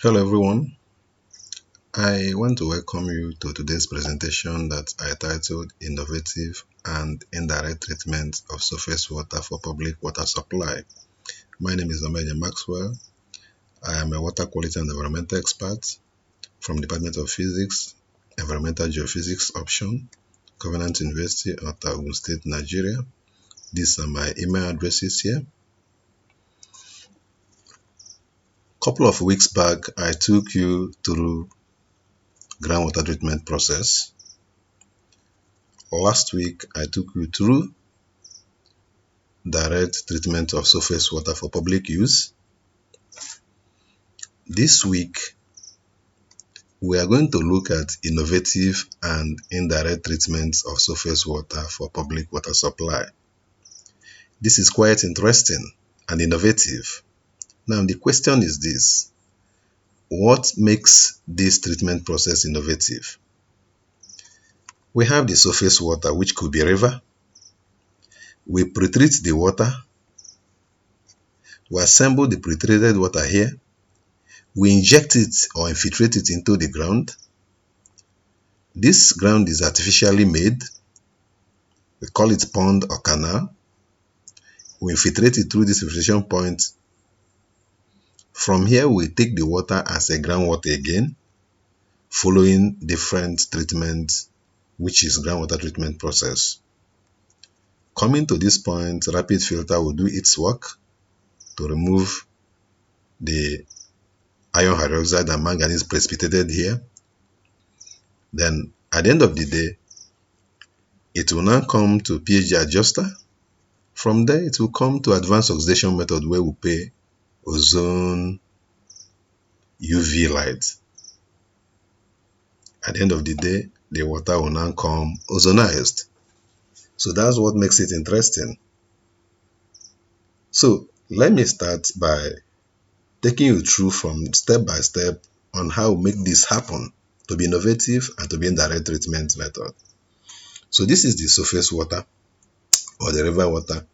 Hello everyone, I want to welcome you to today's presentation that I titled Innovative and Indirect Treatment of Surface Water for Public Water Supply. My name is Emanuel Maxwell. I am a water quality and environmental expert from the Department of Physics, Environmental Geophysics option, Covenant University at Ogun State, Nigeria. These are my email addresses here. A couple of weeks back, I took you through groundwater treatment process. Last week, I took you through direct treatment of surface water for public use. This week, we are going to look at innovative and indirect treatments of surface water for public water supply. This is quite interesting and innovative. Now, the question is this: what makes this treatment process innovative? We have the surface water, which could be a river. We pre-treat the water. We assemble the pre-treated water here. We inject it or infiltrate it into the ground. This ground is artificially made. We call it pond or canal. We infiltrate it through this infiltration point. From here, we take the water as a groundwater again, following different treatments, which is groundwater treatment process. Coming to this point, rapid filter will do its work to remove the iron hydroxide and manganese precipitated here. Then at the end of the day, it will now come to pH adjuster. From there, it will come to advanced oxidation method where we pay ozone, UV light. At the end of the day, the water will now come ozonized. So that's what makes it interesting. So let me start by taking you through from step by step on how we make this happen to be innovative and to be indirect treatment method. So this is the surface water or the river water.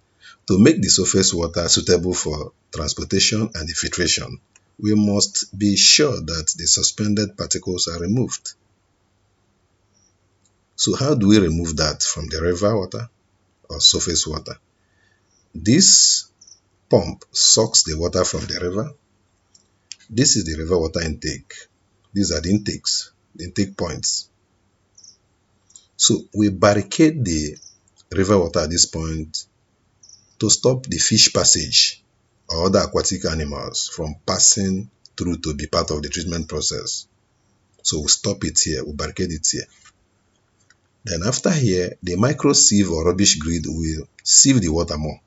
To make the surface water suitable for transportation and infiltration, we must be sure that the suspended particles are removed. So how do we remove that from the river water or surface water? This pump sucks the water from the river. This is the river water intake. These are the intakes, the intake points. So we barricade the river water at this point to stop the fish passage or other aquatic animals from passing through to be part of the treatment process. So we stop it here, we barricade it here. Then after here, the micro sieve or rubbish grid will sieve the water more.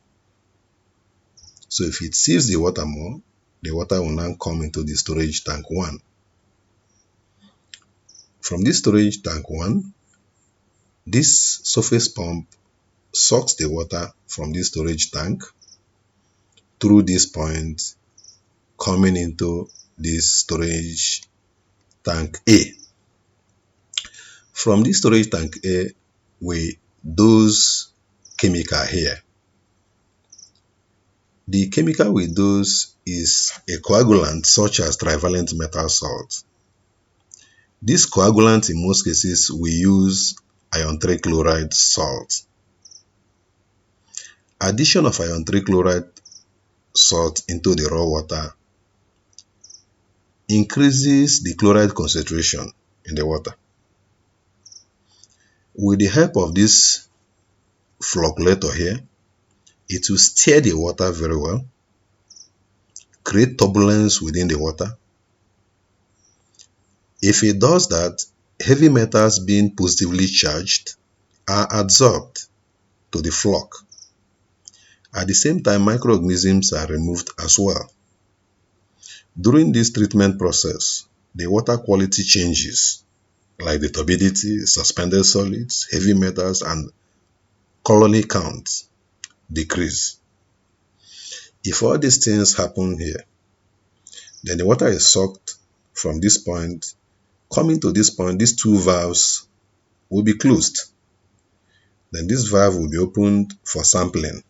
So if it sieves the water more, the water will now come into the storage tank 1. From this storage tank 1, this surface pump sucks the water from this storage tank through this point, coming into this storage tank A. From this storage tank A, we dose chemical here. The chemical we dose is a coagulant such as trivalent metal salt. This coagulant, in most cases, we use iron trichloride salt. Addition of iron trichloride salt into the raw water increases the chloride concentration in the water. With the help of this flocculator here, it will stir the water very well, create turbulence within the water. If it does that, heavy metals being positively charged are adsorbed to the floc. At the same time, microorganisms are removed as well. During this treatment process, the water quality changes, like the turbidity, suspended solids, heavy metals, and colony counts decrease. If all these things happen here, then the water is sucked from this point. Coming to this point, these two valves will be closed. Then this valve will be opened for sampling.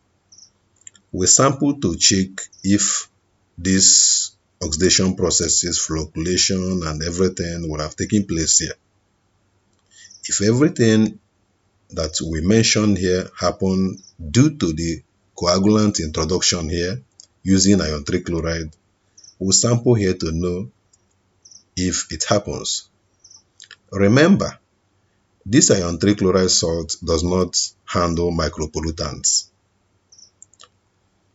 We sample to check if this oxidation processes, flocculation, and everything would have taken place here. If everything that we mentioned here happened due to the coagulant introduction here using iron trichloride, we'll sample here to know if it happens. Remember, this iron trichloride salt does not handle micropollutants.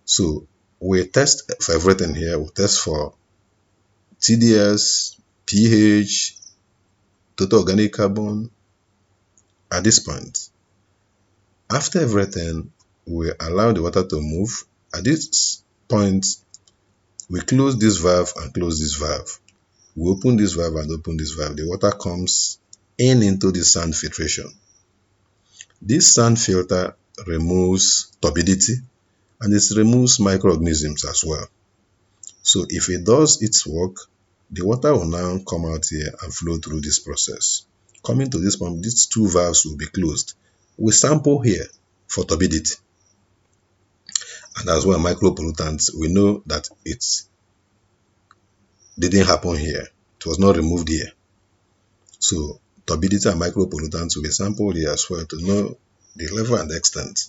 So we test for everything here. We test for TDS, pH, total organic carbon at this point. After everything, we allow the water to move. At this point, we close this valve and close this valve. We open this valve and open this valve. The water comes in into the sand filtration. This sand filter removes turbidity and it removes microorganisms as well. So if it does its work, the water will now come out here and flow through this process. Coming to this point, these two valves will be closed. We sample here for turbidity and as well micropollutants. We know that it didn't happen here. It was not removed here. So turbidity and micropollutants will be sampled here as well to know the level and extent.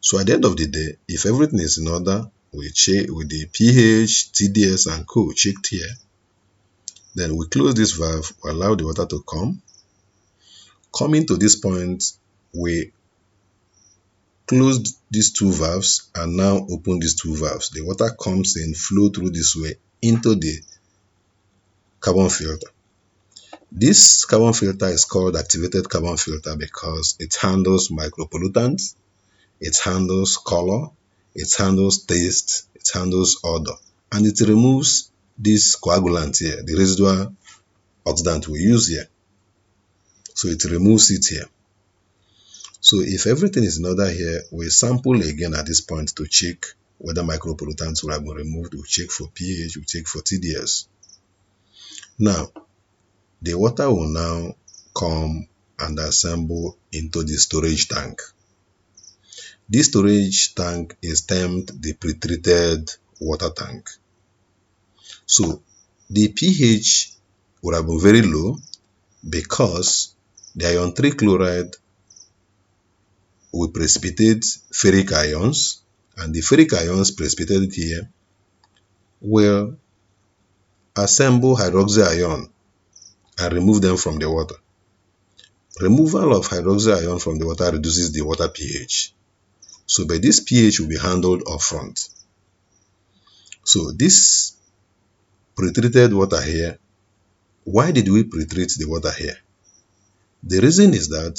So at the end of the day, if everything is in order, we check with the pH, TDS, and co checked here. Then we close this valve, we allow the water to come. Coming to this point, we closed these two valves and now open these two valves. The water comes in, flow through this way into the carbon filter. This carbon filter is called activated carbon filter because it handles micropollutants, it handles color, it handles taste, it handles odor, and it removes this coagulant here, the residual oxidant we use here. So it removes it here. So if everything is in order here, we sample again at this point to check whether micropollutants will have been removed. We check for pH, we check for TDS. Now, the water will now come and assemble into the storage tank. This storage tank is termed the pre-treated water tank. So the pH would have been very low because the iron trichloride will precipitate ferric ions, and the ferric ions precipitated here will assemble hydroxy ion and remove them from the water. Removal of hydroxy ion from the water reduces the water pH. So but this pH will be handled upfront. So this pre-treated water here, why did we pre-treat the water here? The reason is that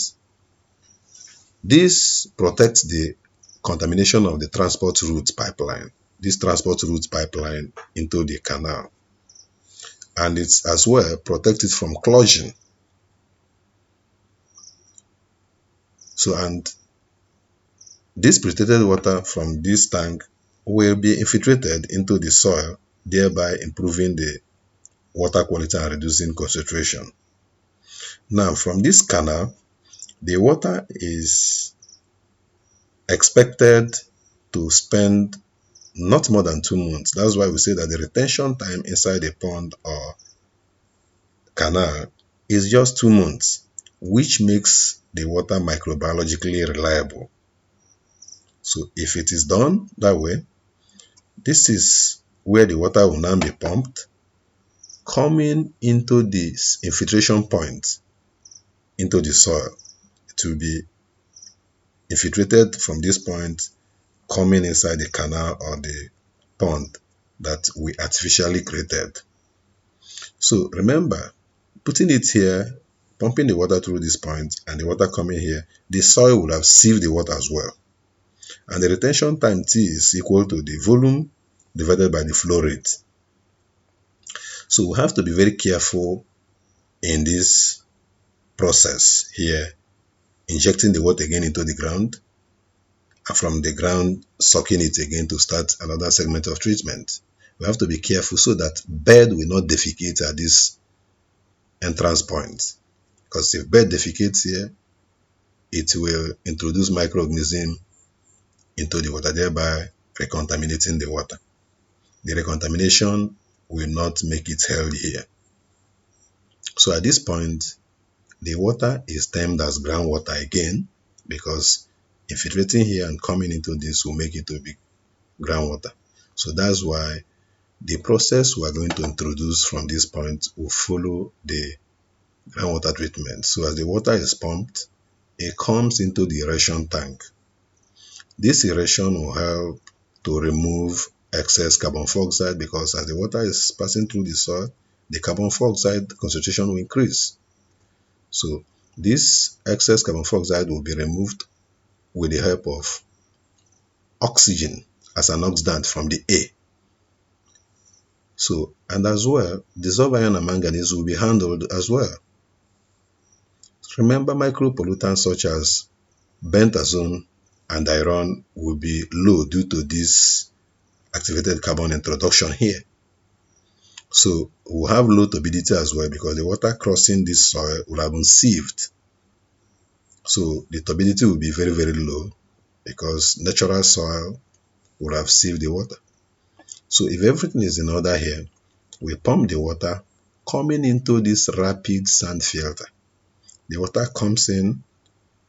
this protects the contamination of the transport route pipeline, this transport route pipeline into the canal. And it's as well protects it from clogging. So, and this pre-treated water from this tank will be infiltrated into the soil, thereby improving the water quality and reducing concentration. Now, from this canal, the water is expected to spend not more than 2 months. That's why we say that the retention time inside a pond or canal is just 2 months, which makes the water microbiologically reliable. So if it is done that way, this is where the water will now be pumped, coming into this infiltration point into the soil. It will be infiltrated from this point, coming inside the canal or the pond that we artificially created. So remember, putting it here, pumping the water through this point and the water coming here, the soil will have sieved the water as well. And the retention time T is equal to the volume divided by the flow rate. So we have to be very careful in this process here, injecting the water again into the ground, and from the ground sucking it again to start another segment of treatment. We have to be careful so that bird will not defecate at this entrance point, because if bird defecates here, it will introduce microorganisms into the water, thereby recontaminating the water. The recontamination will not make it healthy here. So at this point, the water is termed as groundwater again, because infiltrating here and coming into this will make it to be groundwater. So that's why the process we are going to introduce from this point will follow the groundwater treatment. So as the water is pumped, it comes into the aeration tank. This aeration will help to remove excess carbon dioxide, because as the water is passing through the soil, the carbon dioxide concentration will increase. So this excess carbon dioxide will be removed with the help of oxygen as an oxidant from the air. So, and as well, dissolved iron and manganese will be handled as well. Remember, micropollutants such as bent ozone and iron will be low due to this activated carbon introduction here. So we'll have low turbidity as well, because the water crossing this soil will have been sieved. So the turbidity will be very, very low, because natural soil will have sieved the water. So if everything is in order here, we pump the water coming into this rapid sand filter. The water comes in,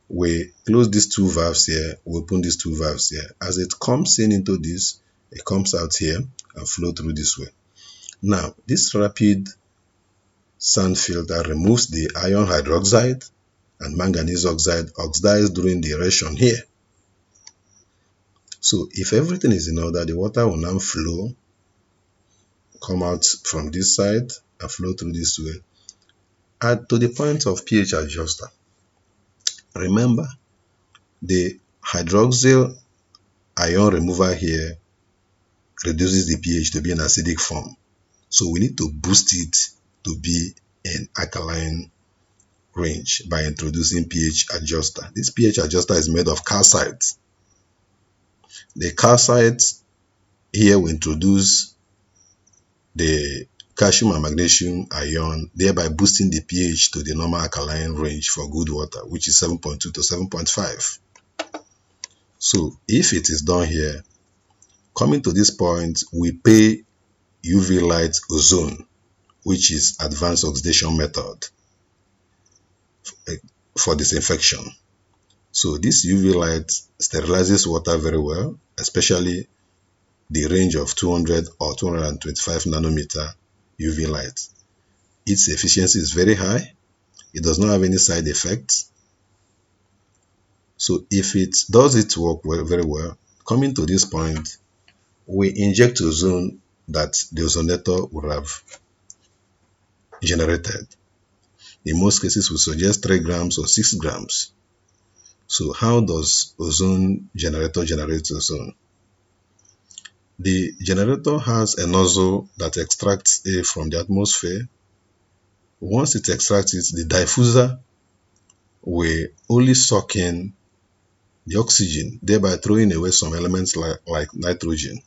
we close these two valves here, we open these two valves here. As it comes in into this, it comes out here and flow through this way. Now, this rapid sand filter removes the iron hydroxide and manganese oxide oxidized during the aeration here. So if everything is in order, the water will now flow, come out from this side and flow through this way, and to the point of pH adjuster. Remember, the hydroxyl ion remover here reduces the pH to be in acidic form. So we need to boost it to be in alkaline range by introducing pH adjuster. This pH adjuster is made of calcite. The calcite here will introduce the calcium and magnesium ion, thereby boosting the pH to the normal alkaline range for good water, which is 7.2 to 7.5. So if it is done here, coming to this point, we pay UV light ozone, which is advanced oxidation method for disinfection. So this UV light sterilizes water very well, especially the range of 200 or 225 nanometer UV light. Its efficiency is very high. It does not have any side effects. So if it does its work very well, coming to this point, we inject ozone that the ozonator would have generated. In most cases, we suggest 3 grams or 6 grams. So how does ozone generator generate ozone? The generator has a nozzle that extracts air from the atmosphere. Once it extracts it, the diffuser will only suck in the oxygen, thereby throwing away some elements like nitrogen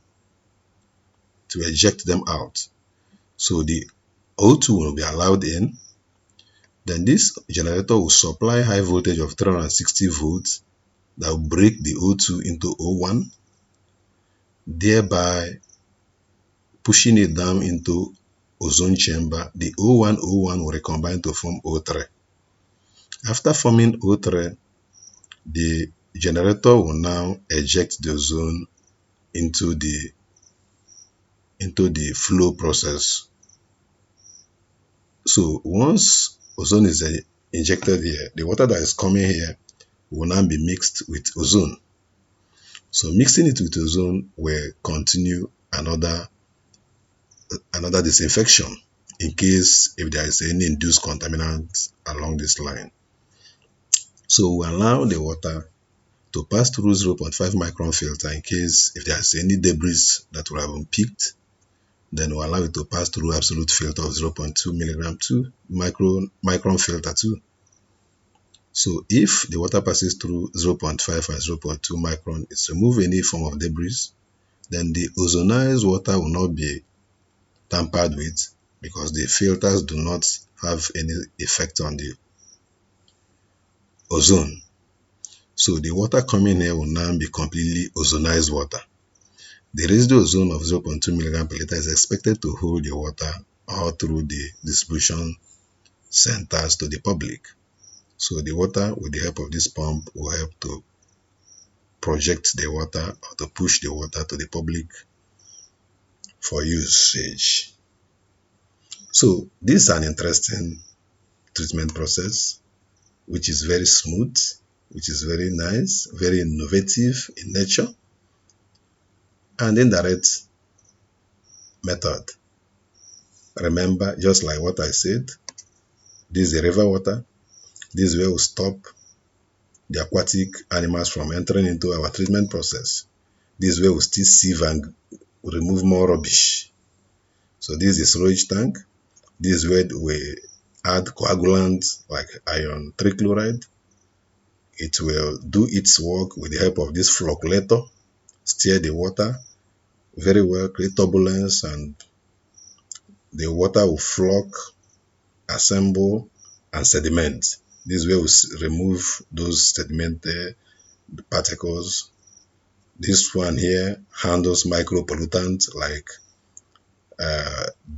to eject them out. So the O2 will be allowed in. Then this generator will supply high voltage of 360 volts that will break the O2 into O1, thereby pushing it down into ozone chamber. The O1 will recombine to form O3. After forming O3, the generator will now eject the ozone into the flow process. So once ozone is injected here, the water that is coming here will now be mixed with ozone. So mixing it with ozone will continue another disinfection in case if there is any induced contaminant along this line. So we allow the water to pass through 0.5 micron filter in case if there is any debris that will have been picked. Then we'll allow it to pass through absolute filter of 0.2 milligram to micron filter too. So if the water passes through 0.5 and 0.2 micron, it's remove any form of debris, then the ozonized water will not be tampered with, because the filters do not have any effect on the ozone. So the water coming here will now be completely ozonized water. The residual ozone of 0.2 milligram per liter is expected to hold the water all through the distribution centers to the public. So the water, with the help of this pump, will help to project the water or to push the water to the public for usage. So this is an interesting treatment process, which is very smooth, which is very nice, very innovative in nature, and indirect method. Remember, just like what I said, this is the river water. This is where we stop the aquatic animals from entering into our treatment process. This is where we still sieve and remove more rubbish. So this is the storage tank. This is where we add coagulants like iron trichloride. It will do its work with the help of this flocculator, steer the water very well, create turbulence, and the water will flock, assemble, and sediment. This is where we remove those sedimented particles. This one here handles micropollutants like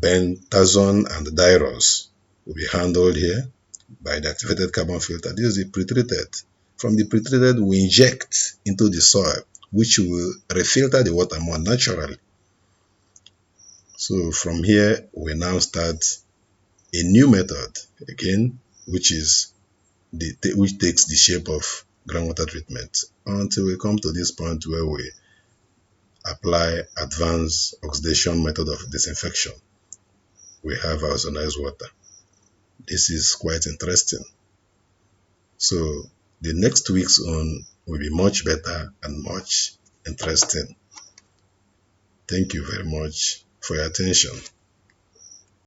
bentazone and diros will be handled here by the activated carbon filter. This is the pre-treated. From the pre-treated, we inject into the soil, which will refilter the water more naturally. So from here, we now start a new method again, which takes the shape of groundwater treatment until we come to this point where we apply advanced oxidation method of disinfection. We have ozonized water. This is quite interesting. So the next week's on will be much better and much interesting. Thank you very much for your attention.